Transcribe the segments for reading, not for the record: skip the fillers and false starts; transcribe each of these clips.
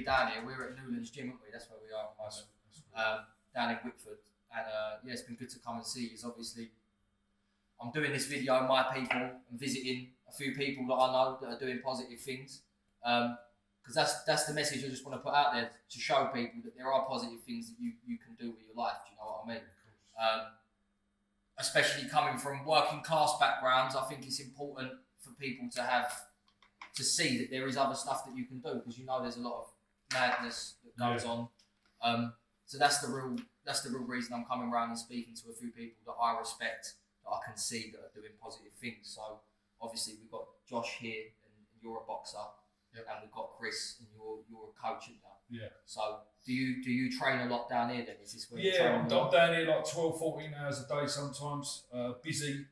down here. We're at Newland's gym, aren't we? That's where we are at the moment, down in Wickford. And yeah, it's been good to come and see you. Obviously, I'm doing this video, my people, and visiting a few people that I know that are doing positive things. Because that's the message I just want to put out there, to show people that there are positive things that you can do with your life. Do you know what I mean? Especially coming from working class backgrounds, I think it's important for people to see that there is other stuff that you can do, because you know there's a lot of madness that goes on. So that's the real reason I'm coming around and speaking to a few people that I respect, that I can see that are doing positive things. So obviously we've got Josh here, and you're a boxer, and we've got Chris, and you're a coach now. Yeah. So do you train a lot down here then? Is this where I'm down here like 12, 14 hours a day sometimes. Busy.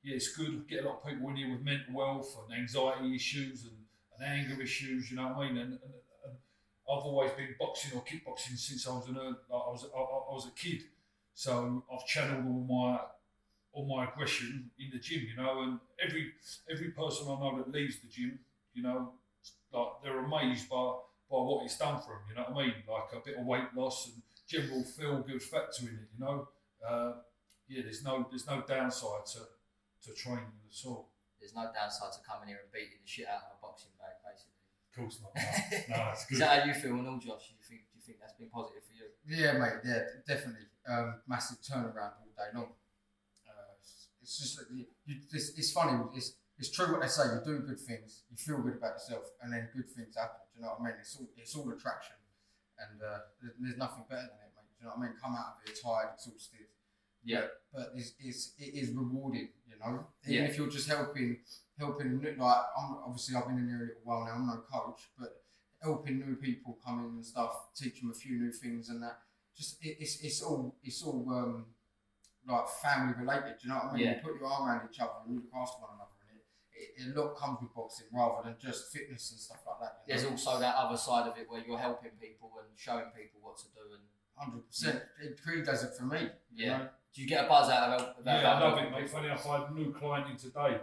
Yeah, it's good. Get a lot of people in here with mental health and anxiety issues and anger issues. You know what I mean? And I've always been boxing or kickboxing since I was a kid. So I've channeled all my aggression in the gym. You know, and every person I know that leaves the gym, you know, like they're amazed by what it's done for them. You know what I mean? Like a bit of weight loss and general feel good factor in it. You know, there's no downside to training at all. There's no downside to coming here and beating the shit out of a boxing bag, basically. Of course not. No, it's good. Is that how you feel and all, Josh? Do you think that's been positive for you? Yeah, mate. Yeah, definitely. Massive turnaround all day long. It's just that it's funny. It's true what they say. You're doing good things, you feel good about yourself, and then good things happen. Do you know what I mean? It's all attraction, and there's nothing better than it, mate. Do you know what I mean? Come out of it tired, exhausted. Yeah. But it is rewarding, you know. Even if you're just helping. Like I've been in here a little while now. I'm no coach, but helping new people come in and stuff, teach them a few new things and that. Just it's all like family related. Do you know what I mean? You put your arm around each other and you look after one another. A lot comes with boxing rather than just fitness and stuff like that. There's also that other side of it where you're helping people and showing people what to do. And 100%. It really does it for me. You know? Do you get a buzz out of that? Yeah, I love it, mate. Funny enough, I had a new client in today.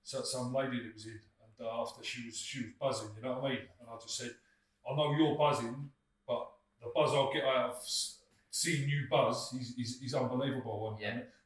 So some lady that was in, and after she was buzzing, you know what I mean? And I just said, I know you're buzzing, but the buzz I'll get out of seeing you buzz is unbelievable.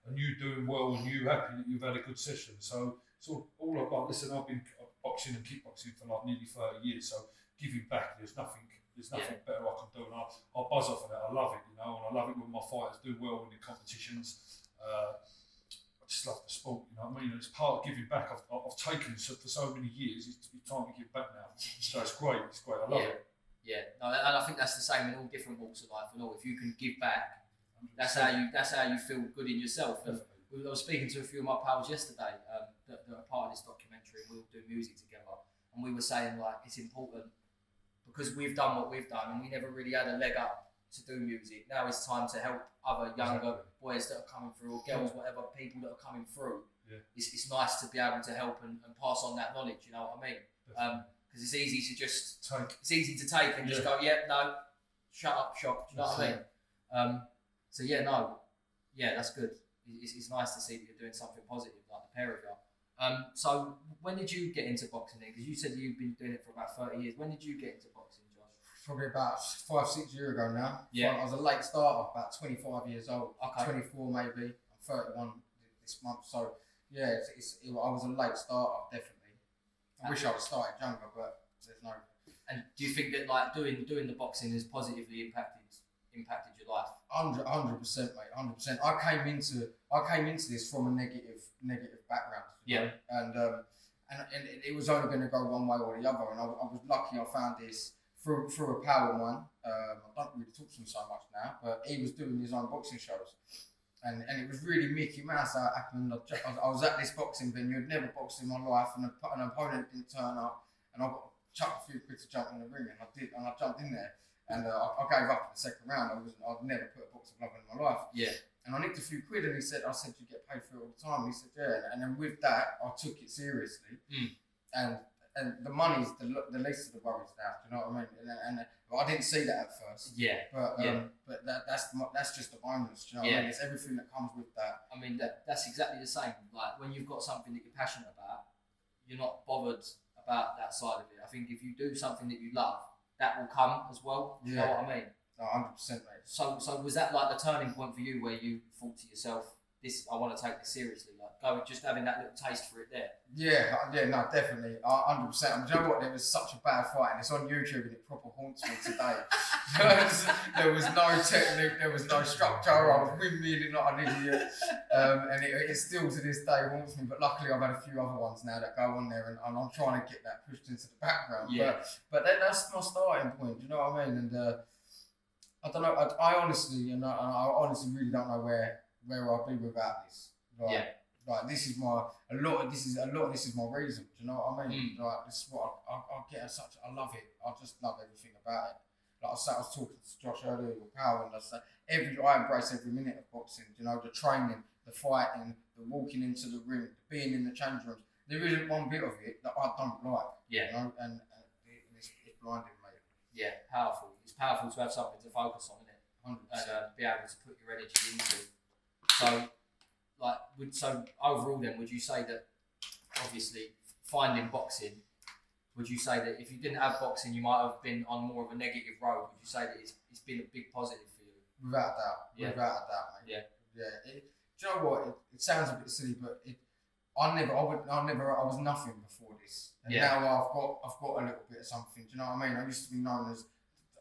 And you doing well, and you happy that you've had a good session. So it's all about, listen, I've been boxing and kickboxing for like nearly 30 years, so giving back, there's nothing better I can do, and I'll buzz off of that. I love it, you know, and I love it when my fighters do well in the competitions. I just love the sport, you know what I mean? And it's part of giving back. I've taken for so many years, it's time to give back now. So it's great, I love it. Yeah, no, and I think that's the same in all different walks of life. You know, if you can give back, that's how you feel good in yourself. I was speaking to a few of my pals yesterday that are part of this documentary, and we'll do music together. And we were saying, like, it's important because we've done what we've done, and we never really had a leg up to do music. Now it's time to help other younger boys that are coming through, or girls, whatever, people that are coming through. Yeah. It's nice to be able to help and pass on that knowledge. You know what I mean? Because it's easy to just take and just go, no, shut up, shop. Do you know what I mean? So that's good. It's nice to see that you're doing something positive, like the pair of you. So when did you get into boxing then? Because you said you've been doing it for about 30 years. When did you get into boxing, Josh? Probably about 5-6 years ago now. Yeah. I was a late starter, about 25 years old. Okay. 24 maybe. I'm 31 this month. So yeah, I was a late starter, definitely. I wish I had started younger, but there's no. And do you think that like doing the boxing has positively impacted your life? 100%, mate. 100%. I came into this from a negative background. Yeah. And it was only going to go one way or the other. And I was lucky. I found this through a pal of mine. I don't really talk to him so much now, but he was doing his own boxing shows. And it was really Mickey Mouse how it happened. I was at this boxing venue. I'd never boxed in my life, and an opponent didn't turn up, and I got chucked a few quid to jump in the ring, and I did, and I jumped in there, and I gave up in the second round. I'd never put a boxing glove in my life. Yeah. And I nicked a few quid, and I said, you get paid for it all the time. And he said, yeah. And then with that, I took it seriously, and the money's the least of the worries now. Do you know what I mean? And I didn't see that at first. Yeah. But that's just the bonus. Do you know what I mean? It's everything that comes with that. I mean that's exactly the same. Like when you've got something that you're passionate about, you're not bothered about that side of it. I think if you do something that you love, that will come as well. You know what I mean? No, 100%, mate. So was that like the turning point for you, where you thought to yourself, "This, I want to take this seriously"? Like, go just having that little taste for it there. Yeah, no, definitely, 100%. I mean, do you know what? There was such a bad fight, and it's on YouTube, and it proper haunts me today. There was no technique, there was no structure. I was windmilling like an idiot, and it still to this day haunts me. But luckily, I've had a few other ones now that go on there, and I'm trying to get that pushed into the background. Yeah. But that's my starting point. Do you know what I mean? And I don't know. I honestly, I honestly really don't know where I'll be without this. Like this is a lot of this is my reason. Do you know what I mean? Like this is what I get such. I love it. I just love everything about it. Like I was talking to Josh earlier with Power, and I said I embrace every minute of boxing. You know, the training, the fighting, the walking into the ring, being in the change rooms. There isn't one bit of it that I don't like. Yeah. You know, and it's blinding, mate. Yeah, powerful. It's powerful to have something to focus on, isn't it? 100%. And be able to put your energy into. So overall, then, would you say that obviously finding boxing? Would you say that if you didn't have boxing, you might have been on more of a negative road? Would you say that it's been a big positive for you? Without a doubt. Yeah. Without a doubt, mate. Yeah. Yeah. Do you know what? It sounds a bit silly, but I was nothing before this, and now I've got a little bit of something. Do you know what I mean? I used to be known as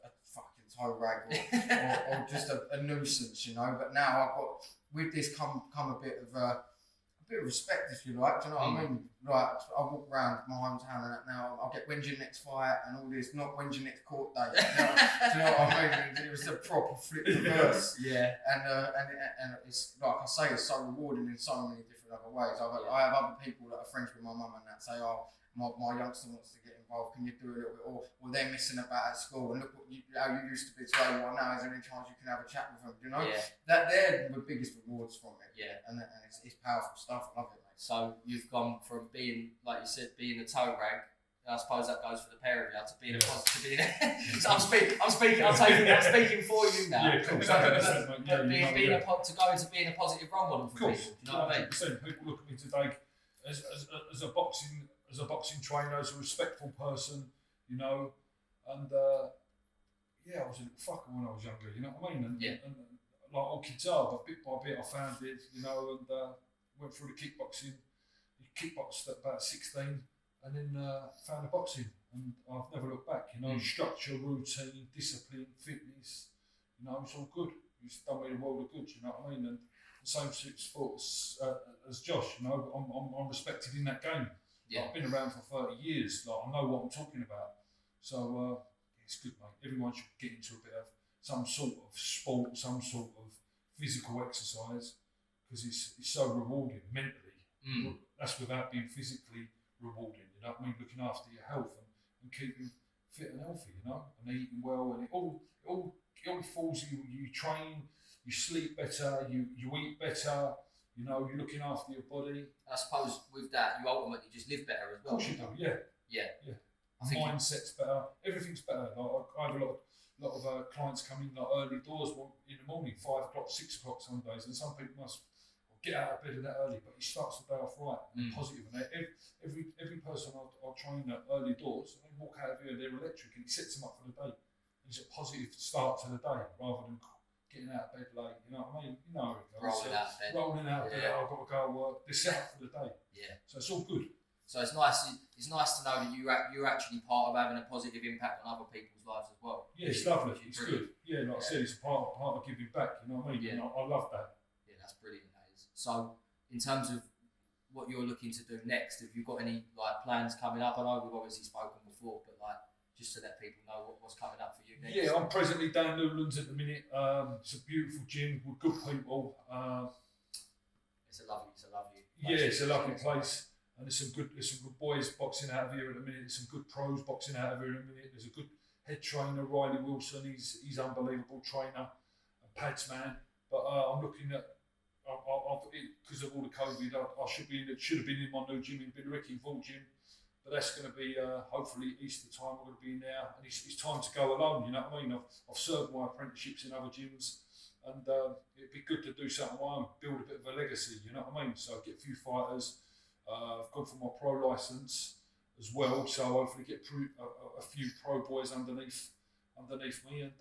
a fucking toe rag or just a nuisance, you know. But now I've got, with this come a bit of respect, if you like. Do you know what I mean? Like, I walk around my hometown and that now. I'll get when's your next fight and all this. Not when's your next court date. Do you know what I mean? It was a proper flip reverse. Yeah. And it's like I say, it's so rewarding in so many different other ways. I have other people that are friends with my mum and that say, "Oh, my youngster wants to get involved. Can you do a little bit?" Or they're missing about at school, and look how you used to be to where you are now. Is there any chance you can have a chat with them? You know, that they're the biggest rewards from it. Yeah. And it's powerful stuff. I love it, mate. So you've gone from being, like you said, being a toe rag. And I suppose that goes for the pair of you, to being a positive. So I'm speaking for you now. Yeah, cool. To go into being a positive role model for people. Do you know what I mean? People look at me today as a boxing trainer, as a respectful person, you know, and I was a little fucker when I was younger, you know what I mean? And like all kids are, but bit by bit I found it, you know, and went through the kickboxing. Kickboxed at about 16, and then found the boxing, and I've never looked back. You know, structure, routine, discipline, fitness. You know, it's all good. It's done me a world of good. You know what I mean? And the same sports as Josh. You know, I'm respected in that game. Yeah. I've been around for 30 years. Like, I know what I'm talking about. So it's good, mate. Everyone should get into a bit of some sort of sport, some sort of physical exercise, because it's so rewarding mentally. That's without being physically rewarding. You know what I mean? Looking after your health and keeping fit and healthy. You know, and eating well, and it all falls. You train, you sleep better, you eat better. You know, you're looking after your body. I suppose with that, you ultimately just live better as well. Of course you do, yeah. I think mindset's better. Everything's better. Like, I have a lot of clients come in like early doors in the morning, 5 o'clock, 6 o'clock some days, and some people must get out of bed that early, but he starts the day off right and positive. And every person I'll train at early doors, they walk out of here, they're electric, and it sets them up for the day. And it's a positive start to the day rather than getting out of bed late. You know what I mean? You know how it goes. Rolling out of bed. I've got to go and work. They're set up for the day. Yeah. So it's all good. So it's nice. It's nice to know that you're actually part of having a positive impact on other people's lives as well. Yeah, it's lovely. It's good. Yeah, like I said, it's part of giving back. You know what I mean? Yeah. And I love that. Yeah, that's brilliant. That is. So, in terms of what you're looking to do next, have you got any like plans coming up? I know we've obviously spoken before, but like just to let people know what's coming up for you next. Yeah, I'm presently down Newland at the minute. It's a beautiful gym with good people. It's a lovely place. Yeah, it's a lovely place. And there's some good boys boxing out of here at the minute. There's some good pros boxing out of here at the minute. There's a good head trainer, Riley Wilson. He's unbelievable trainer, a pads man. But I'm looking at, because of all the COVID, I should have been in my new gym in Billericay, in Vault Gym. But that's going to be hopefully Easter time. We're going to be in there, and it's time to go alone. You know what I mean? I've served my apprenticeships in other gyms, and it'd be good to do something on my own, build a bit of a legacy. You know what I mean? So get a few fighters. I've gone for my pro license, as well. So hopefully get a few pro boys underneath me, and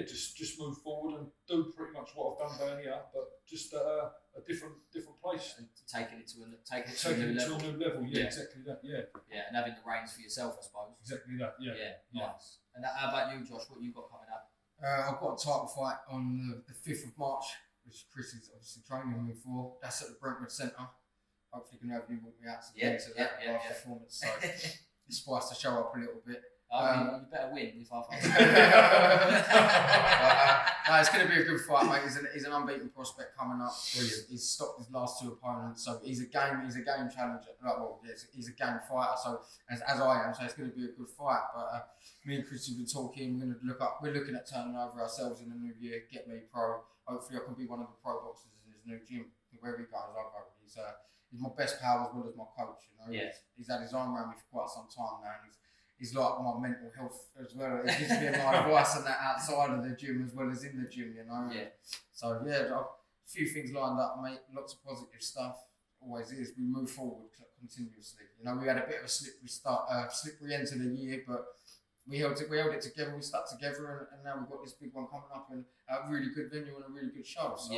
just move forward and do pretty much what I've done down here, but just at a different place. And taking it to a new level. Yeah, exactly that. Yeah, and having the reins for yourself, I suppose. Exactly that. Yeah. Nice. And how about you, Josh? What you got coming up? I've got a title fight on the 5th of March, which Chris is obviously training me for. That's at the Brentwood Centre. Hopefully, you can have you walk me out to that performance. So it's supposed to show up a little bit. You better win if I fight. No, it's going to be a good fight, mate. He's an unbeaten prospect coming up. Brilliant. He's stopped his last 2 opponents, so he's a game challenger. He's a game fighter. So as I am, so it's going to be a good fight. But me and Chris have been talking. We're looking at turning over ourselves in the new year. Get me pro. Hopefully, I can be one of the pro boxers in his new gym. Wherever he goes, I'll go. He's my best pal as well as my coach. He's had his arm around me for quite some time now. And he's like my mental health as well. He gives me my advice on that outside of the gym as well as in the gym, So a few things lined up, mate. Lots of positive stuff. Always is. We move forward continuously. We had a bit of a slippery end to the year, but we held it together. We stuck together, and now we've got this big one coming up, and a really good venue and a really good show. So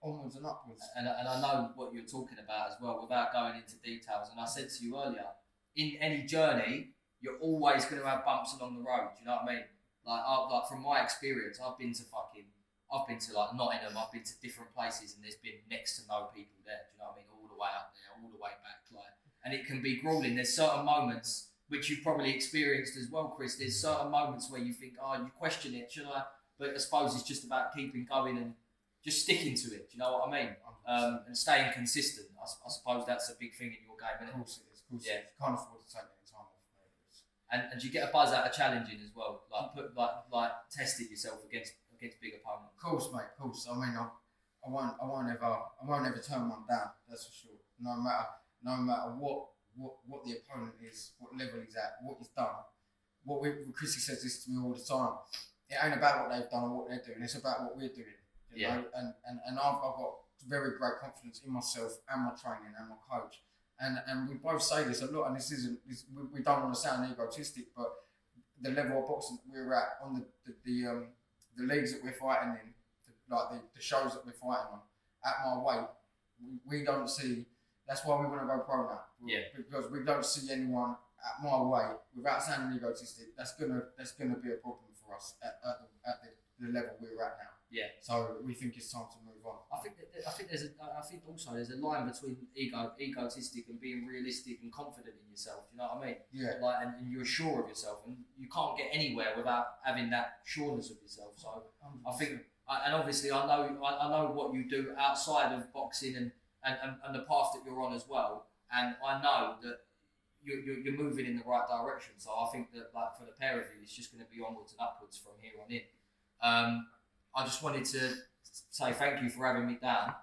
onwards and upwards. And I know what you're talking about as well, without going into details. And I said to you earlier, in any journey, you're always going to have bumps along the road. Do you know what I mean? Like from my experience, I've been to like Nottingham. I've been to different places, and there's been next to no people there. Do you know what I mean? All the way up there, all the way back. And it can be grueling. There's certain moments which you've probably experienced as well, Chris. There's certain moments where you think, you question it, should I? But I suppose it's just about keeping going and just sticking to it. Do you know what I mean? And staying consistent. I suppose that's a big thing in your game, isn't it? Of course it is. You can't afford to take any time off. And do you get a buzz out of challenging as well? Like test it yourself against big opponents. Of course, mate. Of course. I mean, I won't ever turn one down. That's for sure. No matter what the opponent is, what level he's at, what he's done. Chrissy says this to me all the time. It ain't about what they've done or what they're doing. It's about what we're doing. You know? And I've got very great confidence in myself and my training and my coach. And we both say this a lot, and we don't want to sound egotistic, but the level of boxing that we're at on the leagues that we're fighting in, the shows that we're fighting on, at my weight, we don't see. That's why we want to go pro now. Because we don't see anyone at my weight, without sounding egotistic. That's gonna be a problem for us at the level we're at now. Yeah. So we think it's time to move on. I think also there's a line between egotistic and being realistic and confident in yourself. You know what I mean? Yeah. And you're sure of yourself, and you can't get anywhere without having that sureness of yourself. So 100%. I think, and obviously I know what you do outside of boxing and the path that you're on as well, and I know that you're moving in the right direction. So I think that for the pair of you, it's just going to be onwards and upwards from here on in. I just wanted to say thank you for having me down,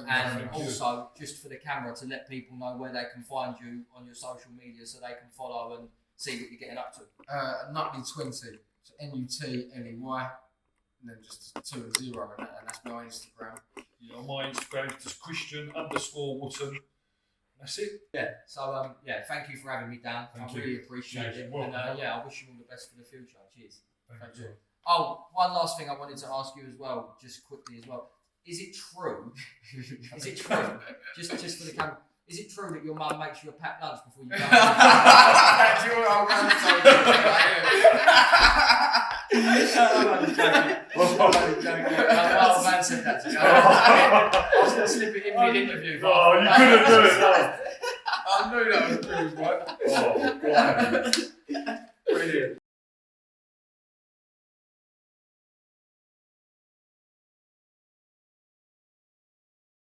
and also just for the camera to let people know where they can find you on your social media so they can follow and see what you're getting up to. Nutley20, so Nutley, and then just 2 and 0, and that's my Instagram. Yeah, on my Instagram is just Christian_Wootten. That's it. Yeah. So thank you for having me down. I really appreciate it. Well, and I wish you all the best for the future. Cheers. Thank you. Oh, one last thing I wanted to ask you as well, just quickly as well. Is it true? Just for the camera. Is it true that your mum makes you a packed lunch before you go? That's your old man. I'm joking. My old man said that to me. I was going to slip it in mid-interview. Oh, you couldn't do it. I knew that was true, right? Oh, God.